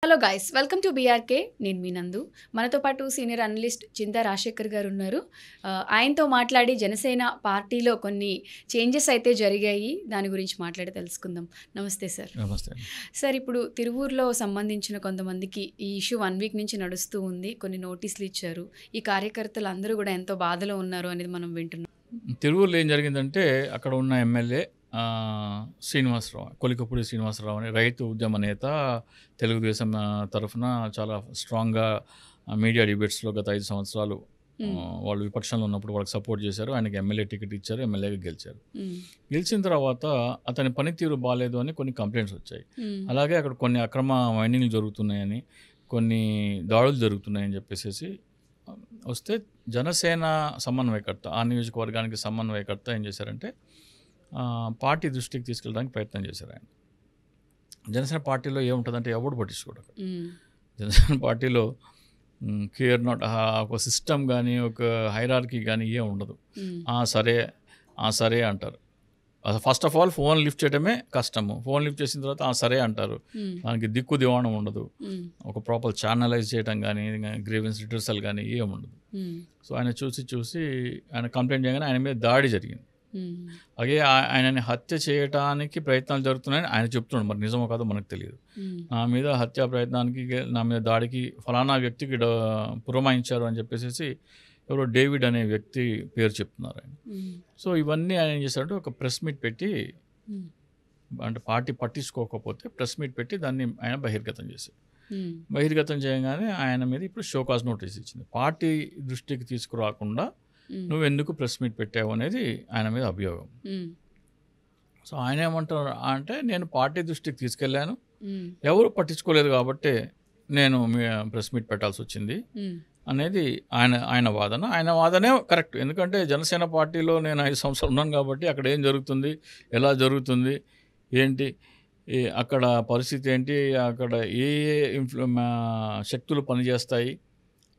Hello guys, welcome to BRK. నేను మీ నందు. మనతో పాటు సీనియర్ అనలిస్ట్ చింతా రాజశేఖర్ గారు ఉన్నారు. ఆయనతో మాట్లాడి జనసేన పార్టీలో కొన్ని చేంజెస్ అయితే జరిగాయి, దాని గురించి మాట్లాడి తెలుసుకుందాం. నమస్తే సార్. నమస్తే. సార్, ఇప్పుడు తిరువూరులో సంబంధించిన కొంతమందికి ఈ ఇష్యూ 1 వీక్ నుంచి నడుస్తూ ఉంది. కొన్ని నోటీసులు ఇచ్చారు. ఈ కార్యకర్తలు అందరూ కూడా ఎంతో బాధలో ఉన్నారు అనేది మనం వింటున్నాం. తిరువూరులో ఏం జరిగిందంటే అక్కడ ఉన్న ఎమ్మెల్యే శ్రీనివాసరావు, కొలికపూడి శ్రీనివాసరావు అనే రైతు ఉద్యమ నేత, తెలుగుదేశం తరఫున చాలా స్ట్రాంగ్గా మీడియా డిబేట్స్లో గత 5 సంవత్సరాలు వాళ్ళు విపక్షంలో ఉన్నప్పుడు వాళ్ళకి సపోర్ట్ చేశారు. ఆయనకి ఎమ్మెల్యే టికెట్ ఇచ్చారు, ఎమ్మెల్యేగా గెలిచారు. గెలిచిన తర్వాత అతని పనితీరు బాగాలేదు అని కొన్ని కంప్లైంట్స్ వచ్చాయి. అలాగే అక్కడ కొన్ని అక్రమ మైనింగ్లు జరుగుతున్నాయని, కొన్ని దాడులు జరుగుతున్నాయని చెప్పేసి వస్తే జనసేన సమన్వయకర్త, ఆ నియోజకవర్గానికి సమన్వయకర్త ఏం చేశారంటే పార్టీ దృష్టికి తీసుకెళ్ళడానికి ప్రయత్నం చేశారు. ఆయన జనసేన పార్టీలో ఏముంటుందంటే ఎవడు పట్టించుకోడు. జనసేన పార్టీలో కేర్ నాట్ ఒక సిస్టమ్ కానీ ఒక హైరార్కీ కానీ ఏం ఉండదు. సరే అంటారు. First of all phone lift చేయడమే కష్టము. ఫోన్ లిఫ్ట్ చేసిన తర్వాత సరే అంటారు. దానికి దిక్కు దివాణం ఉండదు. ఒక ప్రాపర్ ఛానలైజ్ చేయడం కానీ, గ్రీవెన్స్ రిటర్సల్ కానీ ఏం ఉండదు. సో ఆయన చూసి ఆయన కంప్లైంట్ చేయగానే ఆయన మీద దాడి జరిగింది. అలాగే ఆయనని హత్య చేయడానికి ప్రయత్నాలు జరుగుతున్నాయని ఆయన చెప్తున్నాడు. మరి నిజమో కాదో మనకు తెలియదు. నా మీద హత్యా ప్రయత్నానికి, నా మీద దాడికి ఫలానా వ్యక్తికి పురమాయించారు అని చెప్పేసి ఎవరో డేవిడ్ అనే వ్యక్తి పేరు చెప్తున్నారు ఆయన. సో ఇవన్నీ ఆయన ఏం చేశారంటే ఒక ప్రెస్ మీట్ పెట్టి, అంటే పార్టీ పట్టించుకోకపోతే ప్రెస్ మీట్ పెట్టి దాన్ని ఆయన బహిర్గతం చేశారు. బహిర్గతం చేయగానే ఆయన మీద ఇప్పుడు షోకాజ్ నోటీస్ ఇచ్చింది. పార్టీ దృష్టికి తీసుకురాకుండా నువ్వు ఎందుకు ప్రెస్ మీట్ పెట్టావు అనేది ఆయన మీద అభియోగం. సో ఆయన ఏమంటారు అంటే, నేను పార్టీ దృష్టికి తీసుకెళ్ళాను, ఎవరు పట్టించుకోలేదు కాబట్టి నేను ప్రెస్ మీట్ పెట్టాల్సి వచ్చింది అనేది ఆయన వాదన. ఆయన వాదనే కరెక్ట్. ఎందుకంటే జనసేన పార్టీలో నేను 5 సంవత్సరాలు ఉన్నాను కాబట్టి అక్కడ ఏం జరుగుతుంది, ఎలా జరుగుతుంది, ఏంటి, అక్కడ పరిస్థితి ఏంటి, అక్కడ ఏ శక్తులు పనిచేస్తాయి,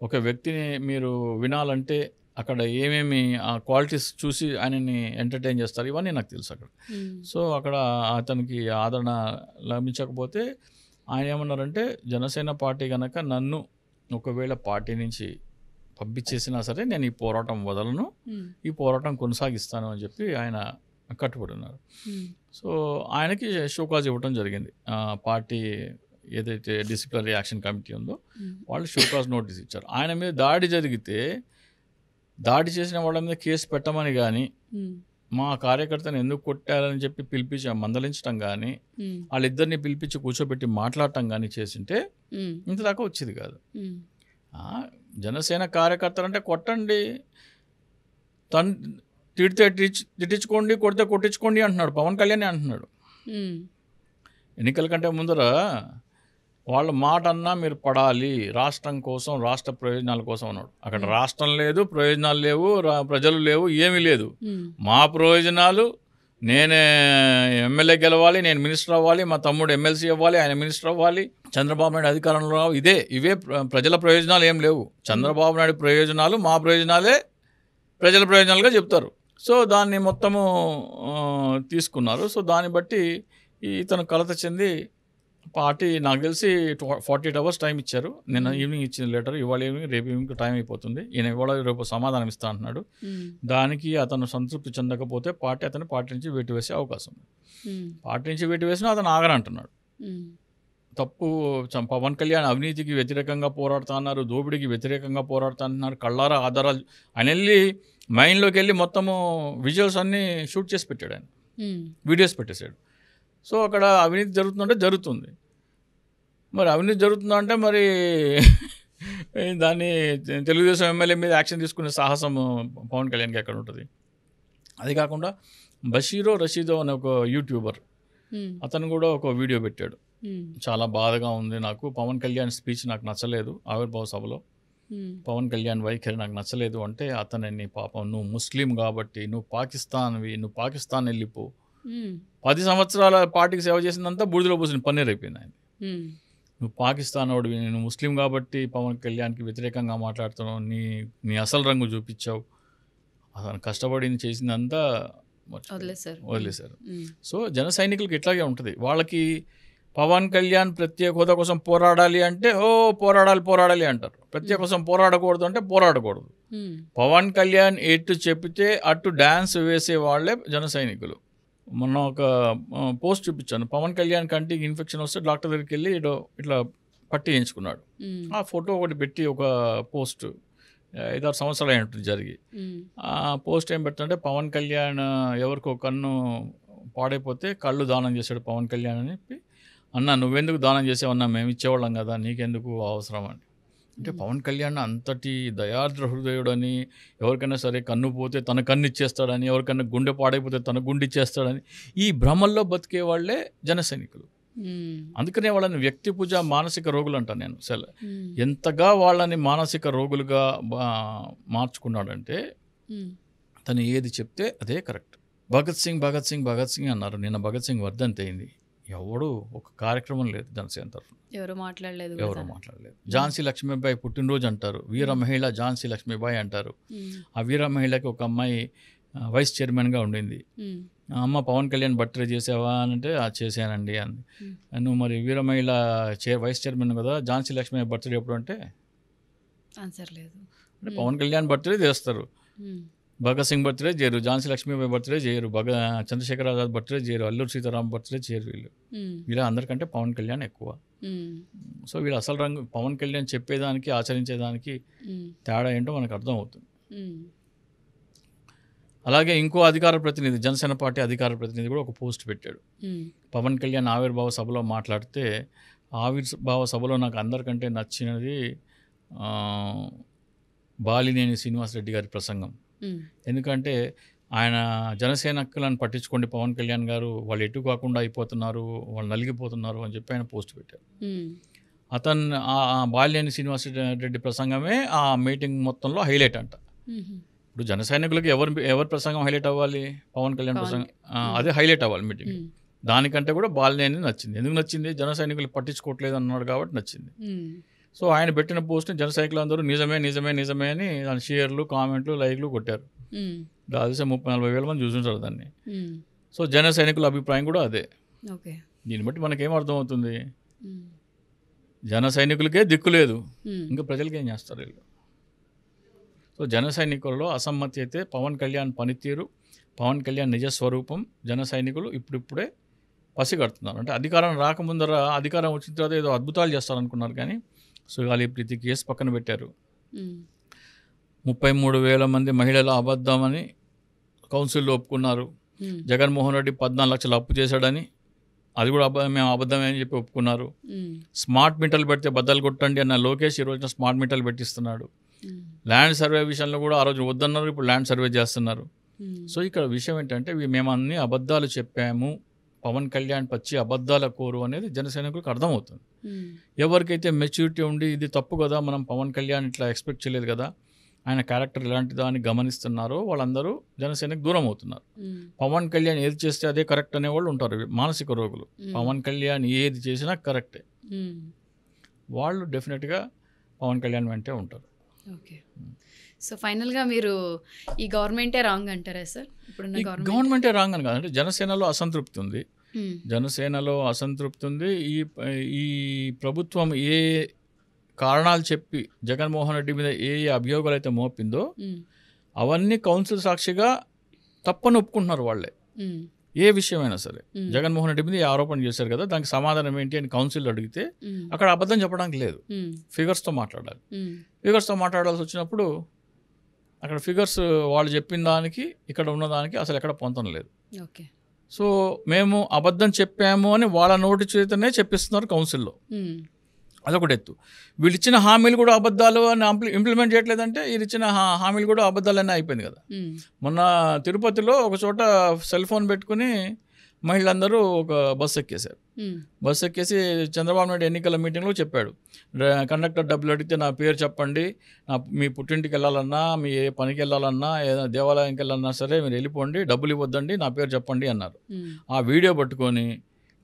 ఒక వ్యక్తిని మీరు వినాలంటే అక్కడ ఏమేమి క్వాలిటీస్ చూసి ఆయనని ఎంటర్టైన్ చేస్తారు, ఇవన్నీ నాకు తెలుసు అక్కడ. సో అక్కడ అతనికి ఆదరణ లభించకపోతే ఆయన ఏమన్నారంటే, జనసేన పార్టీ కనుక నన్ను ఒకవేళ పార్టీ నుంచి పంపించేసినా సరే నేను ఈ పోరాటం వదలను, ఈ పోరాటం కొనసాగిస్తాను అని చెప్పి ఆయన కట్టుబడి ఉన్నారు. సో ఆయనకి షోకాజ్ ఇవ్వడం జరిగింది. పార్టీ ఏదైతే డిసిప్లినరీ యాక్షన్ కమిటీ ఉందో వాళ్ళు షోకాజ్ నోటీస్ ఇచ్చారు. ఆయన మీద దాడి జరిగితే దాడి చేసిన వాళ్ళ మీద కేసు పెట్టమని కానీ, మా కార్యకర్తను ఎందుకు కొట్టారని చెప్పి పిలిపించి మందలించడం కానీ, వాళ్ళిద్దరిని పిలిపించి కూర్చోబెట్టి మాట్లాడటం కానీ చేసింటే ఇంతదాకా వచ్చేది కాదు. జనసేన కార్యకర్తలు అంటే కొట్టండి, తిడితే తిట్టించుకోండి, కొడితే కొట్టించుకోండి అంటున్నాడు పవన్ కళ్యాణ్ అంటున్నాడు. ఎన్నికల కంటే ముందర వాళ్ళ మాట అన్నా మీరు పడాలి, రాష్ట్రం కోసం, రాష్ట్ర ప్రయోజనాల కోసం అన్నాడు. అక్కడ రాష్ట్రం లేదు, ప్రయోజనాలు లేవు, ప్రజలు లేవు, ఏమీ లేదు. మా ప్రయోజనాలు, నేనే ఎమ్మెల్యే గెలవాలి, నేను మినిస్టర్ అవ్వాలి, మా తమ్ముడు ఎమ్మెల్సీ అవ్వాలి, ఆయన మినిస్టర్ అవ్వాలి, చంద్రబాబు నాయుడు అధికారంలో రావు, ఇవే ప్రజల ప్రయోజనాలు ఏం లేవు. చంద్రబాబు నాయుడు ప్రయోజనాలు మా ప్రయోజనాలే ప్రజల ప్రయోజనాలుగా చెప్తారు. సో దాన్ని మొత్తము తీసుకున్నారు. సో దాన్ని బట్టి ఇతను కలత చెంది పార్టీ, నాకు తెలిసి 48 hours టైం ఇచ్చారు. నిన్న ఈవినింగ్ ఇచ్చిన లెటర్, ఇవాళ ఈవినింగ్, రేపు ఈవినింగ్ టైం అయిపోతుంది. ఈయన ఇవాళ రేపు సమాధానం ఇస్తా అంటున్నాడు. దానికి అతను సంతృప్తి చెందకపోతే అతను పార్టీ నుంచి వేసి అవకాశం ఉంది. పార్టీ నుంచి వేసినా అతను ఆగనంటున్నాడు. తప్పు. పవన్ కళ్యాణ్ అవినీతికి వ్యతిరేకంగా పోరాడుతున్నారు, దోపిడీకి వ్యతిరేకంగా పోరాడుతున్నారు, కళ్ళారా ఆధారాలు. ఆయన వెళ్ళి మైండ్లోకి వెళ్ళి మొత్తము విజువల్స్ అన్నీ షూట్ చేసి పెట్టాడు, ఆయన వీడియోస్ పెట్టేశాడు. సో అక్కడ అవినీతి జరుగుతుందంటే జరుగుతుంది. మరి అవినీతి జరుగుతుందంటే మరి దాన్ని తెలుగుదేశం ఎమ్మెల్యే మీద యాక్షన్ తీసుకునే సాహసం పవన్ కళ్యాణ్కి ఎక్కడ ఉంటుంది? అది కాకుండా బషీరో రషీదో అనే ఒక యూట్యూబర్, అతను కూడా ఒక వీడియో పెట్టాడు. చాలా బాధగా ఉంది నాకు, పవన్ కళ్యాణ్ స్పీచ్ నాకు నచ్చలేదు, ఆవిర్భావ సభలో పవన్ కళ్యాణ్ వైఖరి నాకు నచ్చలేదు అంటే, అతనిని పాపం నువ్వు ముస్లిం కాబట్టి, నువ్వు పాకిస్తాన్ వెళ్ళిపో, 10 సంవత్సరాల పార్టీకి సేవ చేసిందంతా బూడిదలో పోసిన పన్నీర్ అయిపోయింది ఆయన. నువ్వు పాకిస్తాన్ వాడివి, నువ్వు ముస్లిం కాబట్టి పవన్ కళ్యాణ్కి వ్యతిరేకంగా మాట్లాడుతున్నావు, నీ అసలు రంగు చూపించావు, అతను కష్టపడింది చేసిందంతా వదిలేశారు. సో జన సైనికులకి ఇట్లాగే ఉంటుంది. వాళ్ళకి పవన్ కళ్యాణ్ ప్రత్యేక హోదా కోసం పోరాడాలి అంటే పోరాడాలి అంటారు. ప్రత్యేక కోసం పోరాడకూడదు అంటే పోరాడకూడదు. పవన్ కళ్యాణ్ ఎటు చెప్తే అటు డ్యాన్స్ వేసే వాళ్ళే జన సైనికులు. మొన్న ఒక పోస్ట్ చూపించాను. పవన్ కళ్యాణ్ కంటికి ఇన్ఫెక్షన్ వస్తే డాక్టర్ దగ్గరికి వెళ్ళి ఇట్లా పట్టి చేయించుకున్నాడు. ఆ ఫోటో ఒకటి పెట్టి ఒక పోస్ట్ 5-6 సంవత్సరాలు అయినట్టు జరిగి ఆ పోస్ట్ ఏం పెడుతుంటే పవన్ కళ్యాణ్ ఎవరికో కన్ను పాడైపోతే కళ్ళు దానం చేశాడు పవన్ కళ్యాణ్ అని చెప్పి, అన్న నువ్వెందుకు దానం చేసావన్నా, మేము ఇచ్చేవాళ్ళం కదా, నీకెందుకు అవసరం అని. అంటే పవన్ కళ్యాణ్ అంతటి దయార్ద్ర హృదయుడని, ఎవరికైనా సరే కన్ను పోతే తన కన్ను ఇచ్చేస్తాడని, ఎవరికైనా గుండె పాడైపోతే తన గుండె ఇచ్చేస్తాడని ఈ భ్రమల్లో బతికే వాళ్ళే జన సైనికులు. అందుకనే వాళ్ళని వ్యక్తి పూజ మానసిక రోగులు అంటాను నేను. ఎంతగా వాళ్ళని మానసిక రోగులుగా మార్చుకున్నాడంటే తను ఏది చెప్తే అదే కరెక్ట్. భగత్ సింగ్ అన్నారు. నిన్న భగత్ సింగ్ వర్ధంతి అయింది. ఎవడు ఒక కార్యక్రమం లేదు జనసేన తరఫున, ఎవరు మాట్లాడలేదు. ఝాన్సీ లక్ష్మీబాయి పుట్టినరోజు అంటారు, వీర మహిళ ఝాన్సీ లక్ష్మీబాయి అంటారు. ఆ వీర మహిళకి ఒక అమ్మాయి వైస్ చైర్మన్గా ఉండింది. అమ్మ పవన్ కళ్యాణ్ బర్త్డే చేసావా అని అంటే చేశానండి అంది. నువ్వు మరి వీర మహిళ వైస్ చైర్మన్ కదా, ఝాన్సీ లక్ష్మీ బర్త్డే ఎప్పుడు అంటే ఆన్సర్ లేదు. అంటే పవన్ కళ్యాణ్ బర్త్డే చేస్తారు, భగత్ సింగ్ బర్త్డే చేయరు, ఝాన్సీ లక్ష్మీబాయి బర్త్డే చేయరు, చంద్రశేఖర్ ఆజాద్ బర్త్డే చేయరు, అల్లూరి సీతారాం బర్త్డే చేయరు. వీళ్ళ అందరికంటే పవన్ కళ్యాణ్ ఎక్కువ. సో వీళ్ళు అసలు రంగు పవన్ కళ్యాణ్ చెప్పేదానికి ఆచరించేదానికి తేడా ఏంటో మనకు అర్థం అవుతుంది. అలాగే ఇంకో అధికార ప్రతినిధి, జనసేన పార్టీ అధికార ప్రతినిధి కూడా ఒక పోస్ట్ పెట్టాడు. పవన్ కళ్యాణ్ ఆవిర్భావ సభలో మాట్లాడితే, ఆవిర్భావ సభలో నాకు అందరికంటే నచ్చినది బాలినేని శ్రీనివాసరెడ్డి గారి ప్రసంగం. ఎందుకంటే ఆయన జనసేనకులను పట్టించుకోండి పవన్ కళ్యాణ్ గారు, వాళ్ళు ఎటు కాకుండా అయిపోతున్నారు, వాళ్ళు నలిగిపోతున్నారు అని చెప్పి ఆయన పోస్ట్ పెట్టారు. అతను బాలినేని శ్రీనివాసరెడ్డి ప్రసంగమే ఆ మీటింగ్ మొత్తంలో హైలైట్ అంట. ఇప్పుడు జన సైనికులకి ఎవరి ప్రసంగం హైలైట్ అవ్వాలి? పవన్ కళ్యాణ్ ప్రసంగం అదే హైలైట్ అవ్వాలి మీటింగ్. దానికంటే కూడా బాలినేని నచ్చింది. ఎందుకు నచ్చింది? జన సైనికులు పట్టించుకోవట్లేదు అన్నాడు కాబట్టి నచ్చింది. సో ఆయన పెట్టిన పోస్ట్ని జన సైనికులు అందరూ నిజమే అని దాని షేర్లు, కామెంట్లు, లైక్లు కొట్టారు. దాదాపు 30-40 వేల మంది చూసుంటారు దాన్ని. సో జన సైనికుల అభిప్రాయం కూడా అదే. దీన్ని బట్టి మనకేం అర్థమవుతుంది? జన సైనికులకే దిక్కు లేదు, ఇంకా ప్రజలకి ఏం చేస్తారు వీళ్ళు? సో జన సైనికులలో అసమ్మతి అయితే పవన్ కళ్యాణ్ పనితీరు, పవన్ కళ్యాణ్ నిజస్వరూపం జన సైనికులు ఇప్పుడిప్పుడే పసిగడుతున్నారు. అంటే అధికారం రాకముందర, అధికారం వచ్చిన తర్వాత ఏదో అద్భుతాలు చేస్తారనుకున్నారు, కానీ సుగాలి ప్రీతి కేసు పక్కన పెట్టారు. 33,000 మంది మహిళల అబద్ధమని కౌన్సిల్లో ఒప్పుకున్నారు. జగన్మోహన్ రెడ్డి 14 లక్షలు అప్పు చేశాడని, అది కూడా మేము అబద్ధమే అని చెప్పి ఒప్పుకున్నారు. స్మార్ట్ మీటర్లు పెడితే బద్దలు కొట్టండి అన్న లోకేష్ ఈ రోజున స్మార్ట్ మీటర్లు పెట్టిస్తున్నాడు. ల్యాండ్ సర్వే విషయంలో కూడా ఆ రోజు వద్దన్నారు, ఇప్పుడు ల్యాండ్ సర్వే చేస్తున్నారు. సో ఇక్కడ విషయం ఏంటంటే మేము అన్ని అబద్ధాలు చెప్పాము, పవన్ కళ్యాణ్ పచ్చి అబద్ధాల కోరు అనేది జనసైనికులకు అర్థమవుతుంది. ఎవరికైతే మెచ్యూరిటీ ఉండి ఇది తప్పు కదా, మనం పవన్ కళ్యాణ్ ఇట్లా ఎక్స్పెక్ట్ చేయలేదు కదా, ఆయన క్యారెక్టర్ ఇలాంటిదా అని గమనిస్తున్నారో వాళ్ళందరూ జనసేనకు దూరం అవుతున్నారు. పవన్ కళ్యాణ్ ఏది చేస్తే అదే కరెక్ట్ అనేవాళ్ళు ఉంటారు, మానసిక రోగులు. పవన్ కళ్యాణ్ ఏది చేసినా కరెక్టే, వాళ్ళు డెఫినెట్గా పవన్ కళ్యాణ్ వెంటే ఉంటారు. ఓకే, సో ఫైనల్గా మీరు ఈ గవర్నమెంటే రాంగ్ అంటారా సార్? ఇప్పుడు గవర్నమెంటే రాంగ్ అని కాదంటే జనసేనలో అసంతృప్తి ఉంది. జనసేనలో అసంతృప్తి ఉంది. ఈ ప్రభుత్వం ఏ కారణాలు చెప్పి జగన్మోహన్ రెడ్డి మీద ఏ అభియోగాలు అయితే మోపిందో అవన్నీ కౌన్సిల్ సాక్షిగా తప్పని ఒప్పుకుంటున్నారు వాళ్ళే. ఏ విషయమైనా సరే జగన్మోహన్ రెడ్డి మీద ఏ ఆరోపణ చేశారు కదా, దానికి సమాధానం ఏంటి అని కౌన్సిల్ అడిగితే అక్కడ అబద్ధం చెప్పడానికి లేదు, ఫిగర్స్తో మాట్లాడాలి. ఫిగర్స్తో మాట్లాడాల్సి వచ్చినప్పుడు అక్కడ ఫిగర్స్ వాళ్ళు చెప్పిన దానికి ఇక్కడ ఉన్నదానికి అసలు ఎక్కడ పొందడం లేదు. సో మేము అబద్ధం చెప్పాము అని వాళ్ళ నోటి చేతనే చెప్పిస్తున్నారు కౌన్సిల్లో. అదొకటి ఎత్తు. వీళ్ళు ఇచ్చిన హామీలు కూడా అబద్ధాలు అని ఇంప్లిమెంట్ చేయట్లేదంటే వీళ్ళు ఇచ్చిన హామీలు కూడా అబద్ధాలనే అయిపోయింది కదా. మొన్న తిరుపతిలో ఒక చోట సెల్ ఫోన్ పెట్టుకుని మహిళలందరూ ఒక బస్సు ఎక్కేశారు. బస్సు ఎక్కేసి చంద్రబాబు నాయుడు ఎన్నికల మీటింగ్లో చెప్పాడు, కండక్టర్ డబ్బులు అడిగితే నా పేరు చెప్పండి, మీ పుట్టింటికి వెళ్ళాలన్నా, మీ ఏ పనికి వెళ్ళాలన్నా, ఏదైనా దేవాలయానికి వెళ్ళాలన్నా సరే మీరు వెళ్ళిపోండి, డబ్బులు ఇవ్వద్దండి, నా పేరు చెప్పండి అన్నారు. ఆ వీడియో పట్టుకొని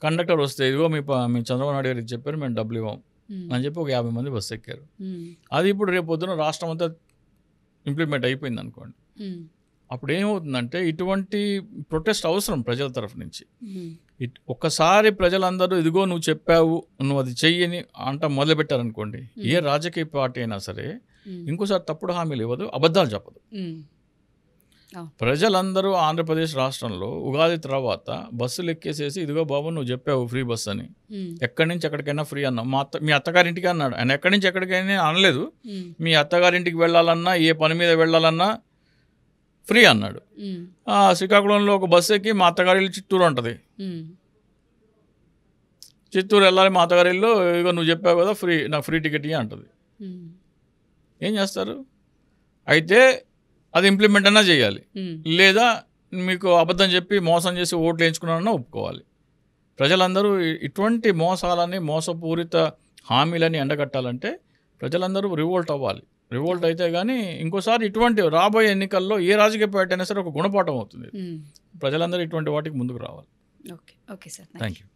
కండక్టర్ వస్తే ఇదిగో మీ చంద్రబాబు నాయుడు గారికి చెప్పారు, మేము డబ్బులు ఇవ్వం అని చెప్పి ఒక 50 మంది బస్సు ఎక్కారు. అది ఇప్పుడు రేపు పొద్దున రాష్ట్రం అంతా ఇంప్లిమెంట్ అయిపోయింది అనుకోండి. అప్పుడు ఏమవుతుందంటే ఇటువంటి ప్రొటెస్ట్ అవసరం ప్రజల తరఫు నుంచి. ఒక్కసారి ప్రజలందరూ ఇదిగో నువ్వు చెప్పావు, నువ్వు అది చెయ్యని మొదలుపెట్టారనుకోండి, ఏ రాజకీయ పార్టీ అయినా సరే ఇంకోసారి తప్పుడు హామీలు ఇవ్వదు, అబద్ధాలు చెప్పదు. ప్రజలందరూ ఆంధ్రప్రదేశ్ రాష్ట్రంలో ఉగాది తర్వాత బస్సులు ఎక్కేసేసి ఇదిగో బాబు నువ్వు చెప్పావు ఫ్రీ బస్ అని, ఎక్కడి నుంచి ఎక్కడికైనా ఫ్రీ అన్నా, మీ అత్తగారింటికి అన్నాడు ఆయన, ఎక్కడి నుంచి ఎక్కడికైనా అనలేదు, మీ అత్తగారింటికి వెళ్ళాలన్నా ఏ పని మీద వెళ్ళాలన్నా ఫ్రీ అన్నాడు. శ్రీకాకుళంలో ఒక బస్సు ఎక్కి మా అత్తగారి ఇల్లు చిత్తూరు ఉంటుంది, చిత్తూరు వెళ్ళాలి మా అత్తగారి ఇల్లు, ఇదిగో నువ్వు చెప్పావు కదా ఫ్రీ, నాకు ఫ్రీ టికెట్ ఇయ్య అంటుంది. ఏం చేస్తారు? అయితే అది ఇంప్లిమెంట్ అన్నా చేయాలి, లేదా మీకు అబద్ధం చెప్పి మోసం చేసి ఓట్లు వేయించుకున్నారన్నా ఒప్పుకోవాలి. ప్రజలందరూ ఇటువంటి మోసాలని, మోసపూరిత హామీలని ఎండగట్టాలంటే ప్రజలందరూ రివోల్ట్ అవ్వాలి. రివోల్ట్ అయితే కానీ ఇంకోసారి ఇటువంటి రాబోయే ఎన్నికల్లో ఏ రాజకీయ పార్టీ అయినా సరే ఒక గుణపాఠం అవుతుంది. ప్రజలందరూ ఇటువంటి వాటికి ముందుకు రావాలి. Okay sir, thank you.